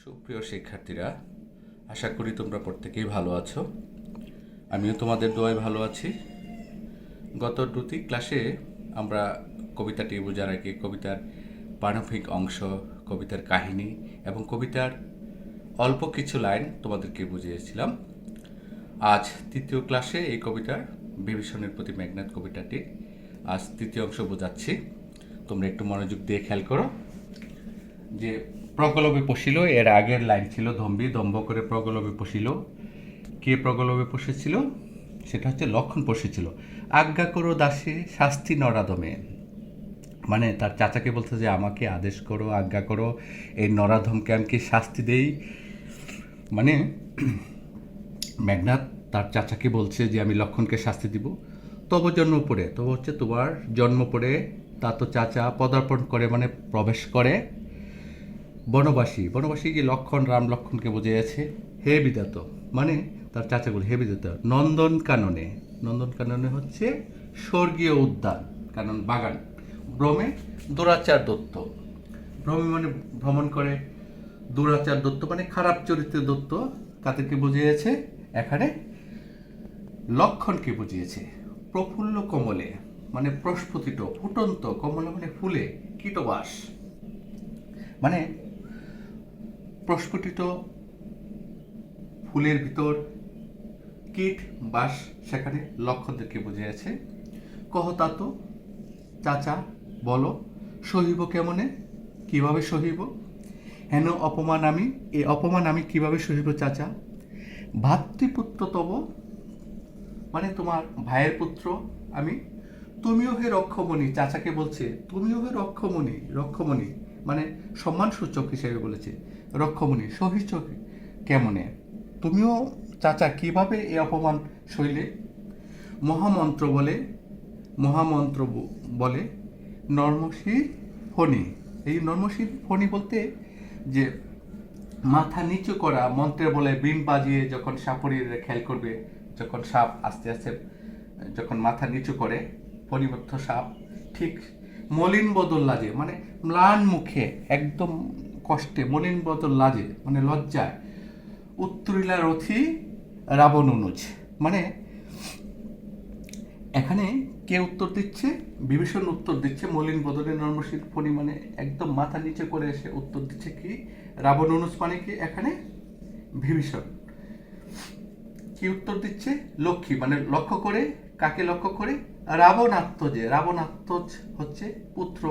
সুপ্রিয় শিক্ষার্থীরা, আশা করি তোমরা প্রত্যেকেই ভালো আছো। আমিও তোমাদের দোয়ায় ভালো আছি। গত দুটি ক্লাসে আমরা কবিতাটি বোঝার আগে কবিতার প্রারম্ভিক অংশ, কবিতার কাহিনী এবং কবিতার অল্প কিছু লাইন তোমাদেরকে বুঝিয়েছিলাম। আজ তৃতীয় ক্লাসে এই কবিতার বিভীষণের প্রতি মেঘনাদ কবিতাটি আজ তৃতীয় অংশ বোঝাচ্ছি। তোমরা একটু মনোযোগ দিয়ে খেয়াল করো। যে প্রগলভে পশিল, এর আগের লাইন ছিল ধম্বী, দম্ভ করে প্রগলভে পশিল। কে প্রগলভে পশিছিল? সেটা হচ্ছে লক্ষণ পশিছিল। আজ্ঞা করো দাসে, শাস্তি নরাধমে। মানে তার চাচাকে বলছে যে আমাকে আদেশ করো, আজ্ঞা করো, এই নরাধমকে আমি কি শাস্তি দেই। মানে মেঘনাদ তার চাচাকে বলছে যে আমি লক্ষণকে শাস্তি দিব। তব জন্ম পড়ে, তব হচ্ছে তোমার জন্ম পড়ে, তা তো চাচা পদার্পণ করে, মানে প্রবেশ করে বনবাসী। বনবাসী কি লক্ষণ, রাম লক্ষণকে বোঝাইয়াছে। হে বিধাত, মানে তার চাচা বলে হে বিধাত, নন্দন কাননে। নন্দন কাননে হচ্ছে স্বর্গীয় উদ্যান, কানন বাগান। ভ্রমে দুরাচার দত্ত। ভ্রমে মানে ভ্রমণ করে, দুরাচার দত্ত মানে খারাপ চরিত্রের দত্ত। কাদেরকে বুঝিয়েছে? এখানে লক্ষণকে বুঝিয়েছে। প্রফুল্ল কমলে মানে প্রস্ফুটিত, ফুটন্ত, কমলে মানে ফুলে, কীটবাস মানে প্রস্ফুটিত ফুলের ভিতর কীট বাস, সেখানে লক্ষণদেরকে বুঝিয়েছে। কহতাত, চাচা বলো, সহিব কেমনে, কিভাবে সহিব। হেন অপমান আমি, এই অপমান আমি কিভাবে সহিব চাচা। ভাতৃপুত্র তব, মানে তোমার ভাইয়ের পুত্র আমি। তুমিও হে রক্ষমণি, চাচাকে বলছে তুমিও হে রক্ষমণি। রক্ষমণি মানে সম্মানসূচক হিসেবে বলেছে। রক্ষমণি সহিষ্ঠ কেমনে, তুমিও চাচা কিভাবে এই অপমান সইলে। মহামন্ত্র বলে, মহামন্ত্র বলে নর্মশির ফণি। এই নর্মশির ফণি বলতে যে মাথা নিচু করা, মন্ত্রে বলে বিন বাজিয়ে যখন সাপড়ির খেয়াল করবে, যখন সাপ আস্তে আস্তে যখন মাথা নিচু করে, ফণিবদ্ধ সাপ, ঠিক মলিন বদল লাজে মানে ম্লান মুখে, একদম কষ্টে, মলিন বদল লাজে মানে লজ্জায়। উত্তরিলা রথি রাবণ অনুজ, মানে এখানে কে উত্তর দিচ্ছে? বিভীষণ উত্তর দিচ্ছে। মলিন বদলে নর্মশীল ফণি মানে একদম মাথা নিচে করে এসে উত্তর দিচ্ছে কি? রাবণ অনুজ মানে কি? এখানে বিভীষণ কি উত্তর দিচ্ছে? লক্ষ্মী মানে লক্ষ্য করে, কাকে লক্ষ্য করে? রাবণ আত্মজে। রাবণ আত্মজ হচ্ছে পুত্র,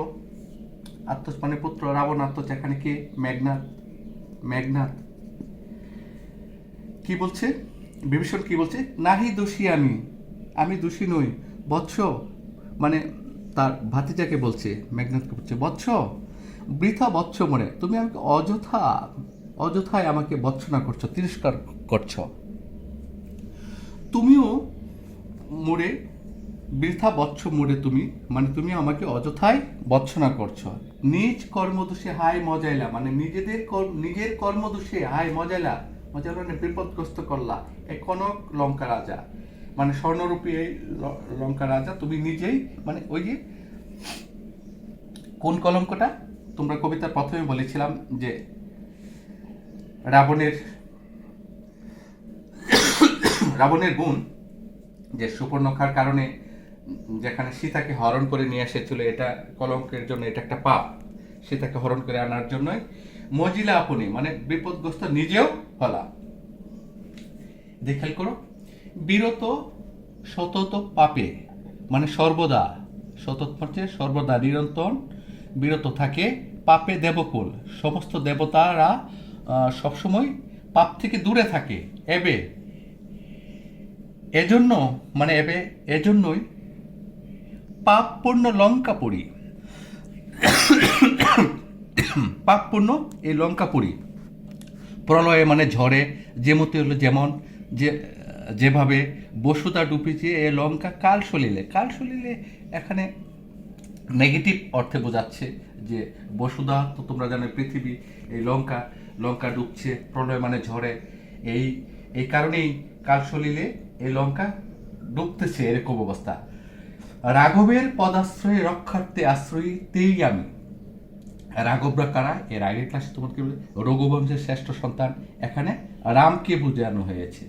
আত্মজ মানে পুত্র। রাবণ আত্মজ এখানে কে? মেঘনাদ। মেঘনাদ কি বলছে? বিভীষণ কি বলছে? নাহি দোষী আমি, আমি দোষী নই। বৎস মানে তার ভাতিজাকে বলছে, মেঘনাদকে বলছে বৎস বৃথা বৎস মনে, তুমি আমাকে অযথায় আমাকে বৎসনা করছো, তিরস্কার করছো। তুমিও মোড়ে বৃথা বৎস মোড়ে, তুমি মানে তুমি আমাকে অযথায় বৎসনা করছো। নিজ কর্মদোষে হায় মজাইলা, মানে নিজের কর্মদোষে হায় মজাইলা। মজাইলা মানে বিপদগ্রস্ত করলা। এ কনক লঙ্কা রাজা মানে স্বর্ণরূপী এই লঙ্কা রাজা, তুমি নিজেই মানে ওই যে কোন কলঙ্কটা তোমরা কবিতার প্রথমে বলেছিলাম যে রাবণের গুণ, যে সুপর্ণখার কারণে যেখানে সীতাকে হরণ করে নিয়ে এসেছিল, এটা কলঙ্কের জন্য, এটা একটা পাপ। সীতাকে হরণ করে আনার জন্যই মজিলা আপনি মানে বিপদগ্রস্ত নিজেও হলা। খেয়াল করো, বিরত সতত পাপে মানে সর্বদা, সতত হচ্ছে সর্বদা, নিরন্তর বিরত থাকে। পাপে দেবকুল, সমস্ত দেবতারা সবসময় পাপ থেকে দূরে থাকে। এবে এজন্য মানে এজন্যই পাপপূর্ণ লঙ্কাপুরী, পাপপূর্ণ এই লঙ্কাপুরী প্রলয়ে মানে ঝড়ে, যেমতে হলো যেমন, যেভাবে বসুধা ডুবিছে এ লঙ্কা কাল সলিলে। কাল সলিলে এখানে নেগেটিভ অর্থে বোঝাচ্ছে যে বসুধা তো তোমরা জানো পৃথিবী, এই লঙ্কা ডুবছে, প্রলয় মানে ঝড়ে, এই কারণেই কাল সলিলে এই লঙ্কা ডুবতেছে, এরকম অবস্থা। রাঘবের পদাশ্রয়ে রক্ষার্থে আশ্রয়ীতেই আমি। রাঘবরা কারা, এর আগের ক্লাসে তোমাকে রঘুবংশের শ্রেষ্ঠ সন্তান, এখানে রামকে বোঝানো হয়েছে,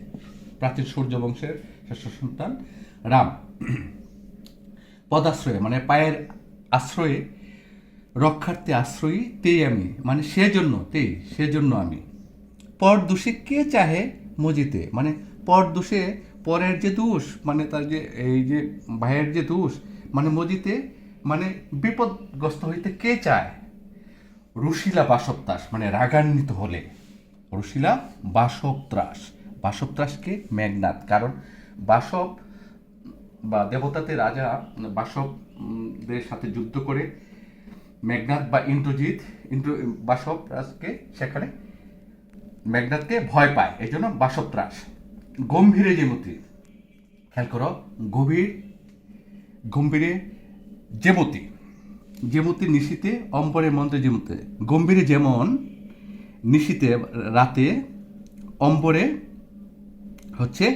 প্রাচীন সূর্য বংশের শ্রেষ্ঠ সন্তান রাম। পদাশ্রয়ে মানে পায়ের আশ্রয়ে, রক্ষার্থে আশ্রয়ী তেই আমি, মানে সেজন্য আমি। পর দোষে কে চাহে মজিতে, মানে পর দোষে, পরের যে দোষ মানে তার যে এই যে ভাইয়ের যে দোষ, মানে মজিতে মানে বিপদগ্রস্ত হইতে কে চায়। রুশিলা বাসবত্রাস মানে রাগান্বিত হলে, রুশিলা বাসবত্রাস, বাসবত্রাসকে মেঘনাদ, কারণ বাসব বা দেবতাতে রাজা বাসবদের সাথে যুদ্ধ করে মেঘনাদ বা ইন্দ্রজিৎ বাসবরাজকে সেখানে মেঘনাদকে ভয় পায়, এই জন্য বাসবত্রাস। গম্ভীরে যেমতি, খেয়াল করো, গম্ভীরে যেমতি নিশীতে অম্বরে মন্ত্রে যেমতে, গম্ভীরে যেমন নিশীতে রাতে, অম্বরে হচ্ছে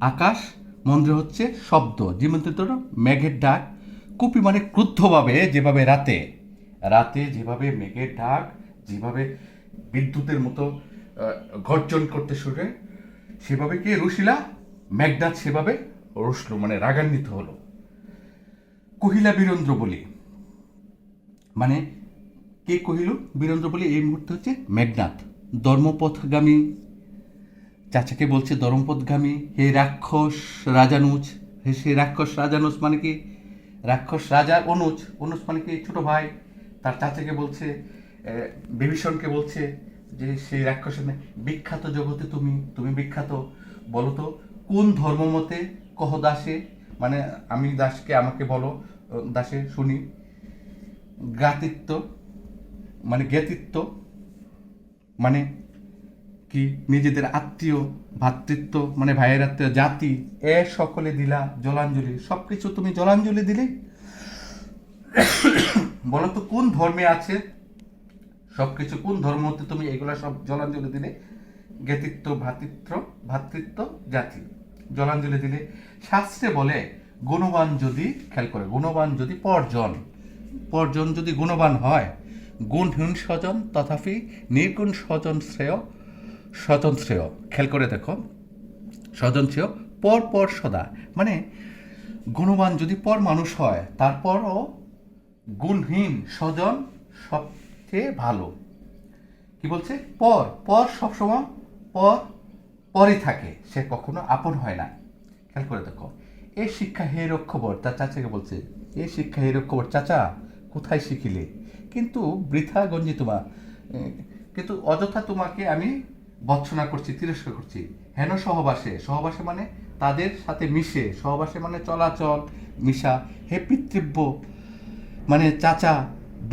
আকাশ, মন্দ্রে হচ্ছে শব্দ, যেমন মেঘের ডাক, কুপি মানে ক্রুদ্ধভাবে, যেভাবে রাতে যেভাবে মেঘের ডাক, যেভাবে বিদ্যুতের মতো গর্জন করতে শুরু, সেভাবে কি রুশিলা মেঘনাদ সেভাবে রুশল মানে রাগান্বিত হলো। কহিলা বীরেন্দ্র বলি, মানে কে কহিল বীরেন্দ্র বলি, এই মুহূর্তে হচ্ছে মেঘনাদ। ধর্মপথগামী, চাচাকে বলছে ধর্মপথগামী, হে রাক্ষস রাজানুজ, সে রাক্ষস রাজানুজ মানে কি রাক্ষস রাজার অনুজ মানে কি ছোট ভাই, তার চাচাকে বলছে, বিভীষণকে বলছে যে সেই রাক্ষসের বিখ্যাত জগতে তুমি বিখ্যাত, বলো তো কোন ধর্মমতে কহ দাসে, মানে আমি দাসকে আমাকে বলো দাসে শুনি। জ্ঞাতিত্ব মানে জ্ঞাতিত্ব মানে কি নিজেদের আত্মীয়, ভ্রাতৃত্ব মানে ভাইয়ের আত্মীয়, জাতি, এ সকলে দিলা জলাঞ্জলি, সবকিছু তুমি জলাঞ্জলি দিলে, বলো তো কোন ধর্মে আছে, সবকিছু কোন ধর্মতে তুমি এগুলা সব জলাঞ্জলি দিলে, জ্ঞাতিত্ব, ভ্রাতৃত্ব, জাতি, জলাঞ্জলি দিলে। শাস্ত্রে বলে গুণবান যদি, খেয়াল করে, গুণবান যদি পরজন যদি গুণবান হয়, গুণহীন স্বজন তথাপি নির্গুণ স্বজন শ্রেয়, খেয়াল করে দেখো, স্বজন শ্রেয় পর সদা, মানে গুণবান যদি পর মানুষ হয়, তারপরও গুণহীন স্বজন সবচেয়ে ভালো। কি বলছে, পর সবসময় পরই থাকে, সে কখনো আপন হয় না। খেয়াল করে দেখো, এই শিক্ষা হে রক্ষবর, তার চাচাকে বলছে, এই শিক্ষা হে রক্ষবর, চাচা কোথায় শিখিলে, কিন্তু বৃথা গঞ্জি কিন্তু অযথা তোমাকে আমি ভৎসনা করছি, তিরস্কার করছি। হেন সহবাসে মানে তাদের সাথে মিশে, সহবাসে মানে চলাচল, মিশা। হে পিতৃব্য মানে চাচা,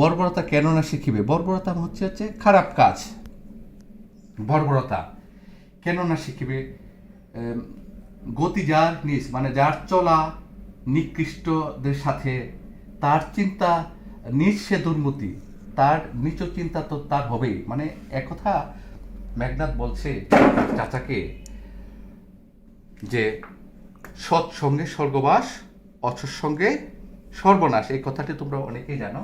বর্বরতা কেন না শিখিবে, বর্বরতা হচ্ছে খারাপ কাজ, বর্বরতা কেন না শিখিবে। গতি যার নিজ মানে যার চলা নিকৃষ্টদের সাথে, তার চিন্তা নিজ সে দুর্মতি, তার নিচ চিন্তা তো তার হবেই, মানে একথা মেঘনাদ বলছে চাচাকে যে সৎসঙ্গে স্বর্গবাস, অসৎসঙ্গে সর্বনাশ, এই কথাটি তোমরা অনেকেই জানো।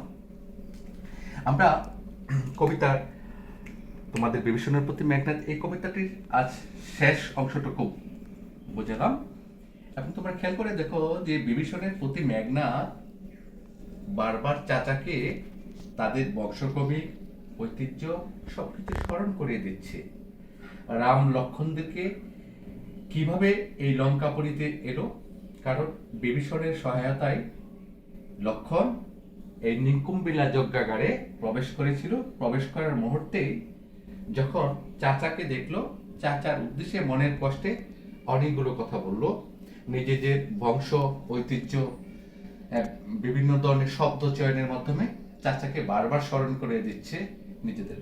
আমরা কবিতার তোমাদের বিভীষণের প্রতি মেঘনাদ, এই কবিতাটির আজ শেষ অংশটুকু বুঝলাম। এখন তোমরা খেয়াল করে দেখো যে বিভীষণের প্রতি মেঘনাদ বারবার চাচাকে তাদের বংশক্রমিক ঐতিহ্য সবকিছু স্মরণ করিয়ে দিচ্ছে। রাম লক্ষণদেরকে কিভাবে এই লঙ্কাপুরীতে এলো, কারণ বিভীষণের সহায়তায় লক্ষণ এই নিকুম্বিলা যজ্ঞাগারে প্রবেশ করেছিল। প্রবেশ করার মুহূর্তেই যখন চাচাকে দেখলো, চাচার উদ্দেশ্যে মনের কষ্টে অনেকগুলো কথা বলল, নিজেদের বংশ ঐতিহ্য বিভিন্ন ধরনের শব্দ চয়নের মাধ্যমে চাচাকে বারবার স্মরণ করে দিচ্ছে নিজেদের।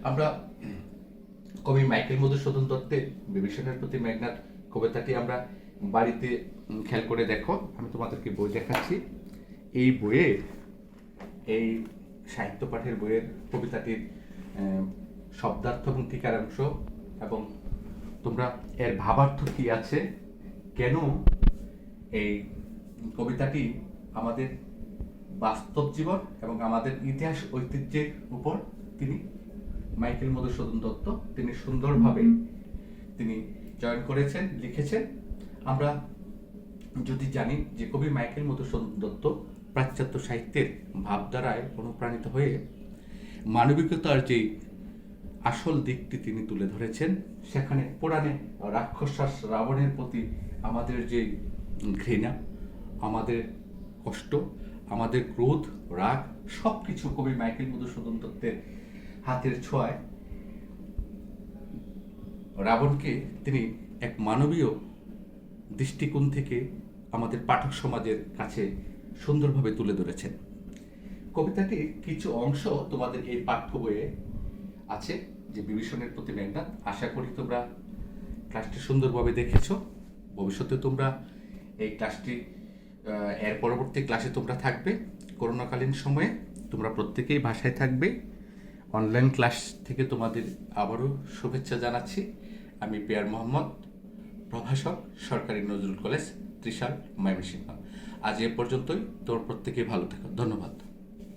আমরা কবি মাইকেল মধুসূদন দত্তের বিভীষণের প্রতি মেঘনাদ কবিতাটি আমরা বাড়িতে খেয়াল করে দেখো, আমি তোমাদেরকে বই দেখাচ্ছি। এই বইয়ের, এই সাহিত্য পাঠের বইয়ের কবিতাটির শব্দার্থ এবং টিকারাংশ এবং তোমরা এর ভাবার্থ কি আছে, কেন এই কবিতাটি আমাদের বাস্তব জীবন এবং আমাদের ইতিহাস ঐতিহ্যের উপর তিনি মাইকেল মধুসূদন দত্ত তিনি সুন্দরভাবে তিনি চয়ন করেছেন, লিখেছেন। আমরা যদি জানি যে কবি মাইকেল মধুসূদন দত্ত পাশ্চাত্য সাহিত্যের ভাবধারায় অনুপ্রাণিত হয়ে মানবিকতার যে আসল দিকটি তিনি তুলে ধরেছেন, সেখানে পুরাণে রাক্ষসাস রাবণের প্রতি আমাদের যে ঘৃণা, আমাদের কষ্ট, আমাদের ক্রোধ, রাগ সব কিছু কবি মাইকেল মধুসূদন দত্তের হাতের ছোঁয়ায় রাবণকে তিনি এক মানবীয় দৃষ্টিকোণ থেকে আমাদের পাঠক সমাজের কাছে সুন্দরভাবে তুলে ধরেছেন। কবিতাটির কিছু অংশ তোমাদের এই পাঠ্য বইয়ে আছে, যে বিভীষণের প্রতি মেঘনাদ। আশা করি তোমরা ক্লাসটি সুন্দরভাবে দেখেছো। ভবিষ্যতে তোমরা এই ক্লাসটি এর পরবর্তী ক্লাসে তোমরা থাকবে। করোনাকালীন সময়ে তোমরা প্রত্যেকেই বাসায় থাকবে। অনলাইন ক্লাস থেকে তোমাদের আবারও শুভেচ্ছা জানাচ্ছি। আমি পিয়ার মোহাম্মদ, প্রভাষক, সরকারি নজরুল কলেজ, ত্রিশাল, ময়মনসিংহ। আজ এ পর্যন্তই। তোমরা প্রত্যেকেই ভালো থেকো। ধন্যবাদ।